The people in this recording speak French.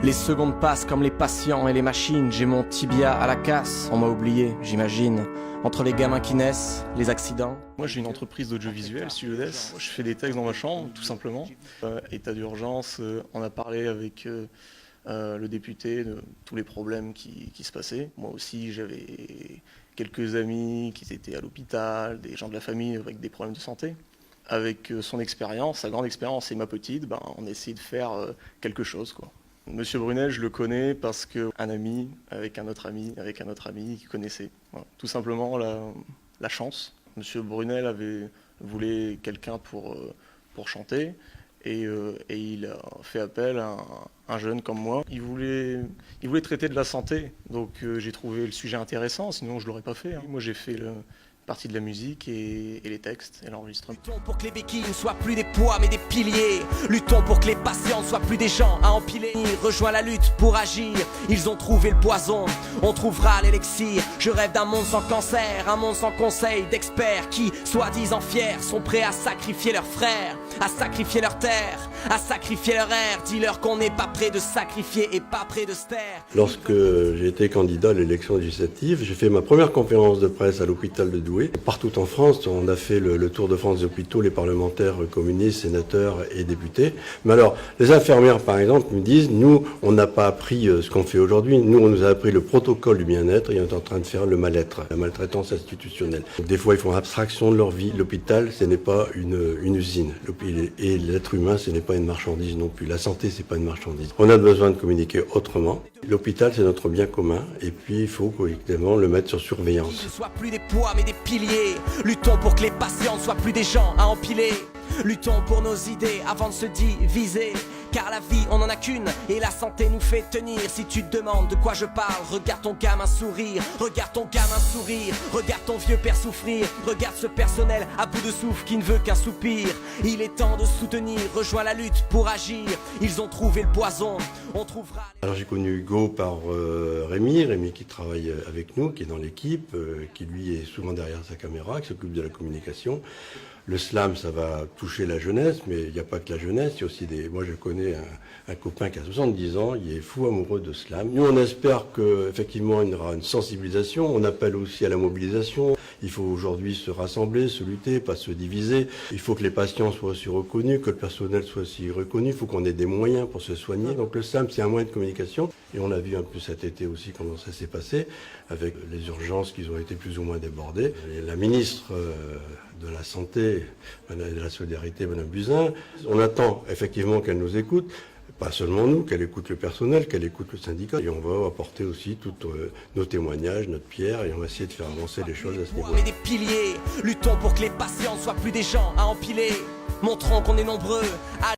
Les secondes passent comme les patients et les machines. J'ai mon tibia à la casse, on m'a oublié, j'imagine. Entre les gamins qui naissent, les accidents. Moi j'ai une entreprise d'audiovisuel, Studio. Je fais des textes dans ma chambre, tout simplement. État d'urgence, on a parlé avec le député de tous les problèmes qui se passaient. Moi aussi j'avais quelques amis qui étaient à l'hôpital, des gens de la famille avec des problèmes de santé. Avec son expérience, sa grande expérience et ma petite, on a essayé de faire quelque chose, quoi. Monsieur Brunel, je le connais parce qu'un ami, avec un autre ami, qui connaissait. Voilà. Tout simplement la chance. Monsieur Brunel voulait quelqu'un pour chanter et il a fait appel à un jeune comme moi. Il voulait traiter de la santé, donc j'ai trouvé le sujet intéressant, sinon je ne l'aurais pas fait. Moi j'ai fait partie de la musique et les textes et l'enregistrement. Luttons pour que les béquilles ne soient plus des poids mais des piliers. Luttons pour que les patients ne soient plus des gens à empiler. Rejoins la lutte pour agir. Ils ont trouvé le poison, on trouvera l'élixir. Je rêve d'un monde sans cancer, un monde sans conseil d'experts qui, soi-disant fiers, sont prêts à sacrifier leurs frères, à sacrifier leur terre, à sacrifier leur air. Dis-leur qu'on n'est pas prêt de sacrifier et pas prêt de se taire. Lorsque j'ai été candidat à l'élection législative, j'ai fait ma première conférence de presse à l'hôpital de Douai. Partout en France, on a fait le tour de France des hôpitaux, les parlementaires communistes, sénateurs et députés. Mais alors, les infirmières, par exemple, me disent, nous, on n'a pas appris ce qu'on fait aujourd'hui. Nous, on nous a appris le protocole du bien-être et on est en train de faire le mal-être, la maltraitance institutionnelle. Donc, des fois, ils font abstraction de leur vie. L'hôpital, ce n'est pas une usine. Et l'être humain, ce n'est pas une marchandise non plus. La santé, c'est pas une marchandise. On a besoin de communiquer autrement. L'hôpital, c'est notre bien commun. Et puis, il faut collectivement le mettre sur surveillance. Ne soient plus des poids mais des piliers. Luttons pour que les patients ne soient plus des gens à empiler. Luttons pour nos idées avant de se diviser. Car la vie on en a qu'une et la santé nous fait tenir. Si tu te demandes de quoi je parle, regarde ton gamin sourire. Regarde ton gamin sourire. Regarde ton vieux père souffrir. Regarde ce personnel à bout de souffle qui ne veut qu'un soupir. Il est temps de soutenir, rejoins la lutte pour agir. Ils ont trouvé le poison, on trouvera... Alors j'ai connu Hugo par Rémi qui travaille avec nous, qui est dans l'équipe, qui lui est souvent derrière sa caméra, qui s'occupe de la communication. Le slam, ça va toucher la jeunesse, mais il n'y a pas que la jeunesse, il y a aussi des... Moi, je connais un copain qui a 70 ans, il est fou amoureux de slam. Nous, on espère qu'effectivement, il y aura une sensibilisation. On appelle aussi à la mobilisation. Il faut aujourd'hui se rassembler, se lutter, pas se diviser. Il faut que les patients soient aussi reconnus, que le personnel soit aussi reconnu. Il faut qu'on ait des moyens pour se soigner. Donc le slam, c'est un moyen de communication. Et on a vu un peu cet été aussi comment ça s'est passé, avec les urgences qui ont été plus ou moins débordées. Et la ministre de la Santé et de la Solidarité, Mme Buzyn, on attend effectivement qu'elle nous écoute. Pas seulement nous, qu'elle écoute le personnel, qu'elle écoute le syndicat. Et on va apporter aussi tous nos témoignages, notre pierre, et on va essayer de faire avancer les choses à ce niveau-là. Mais des piliers, luttons pour que les patients ne soient plus des gens à empiler. Montrons qu'on est nombreux à...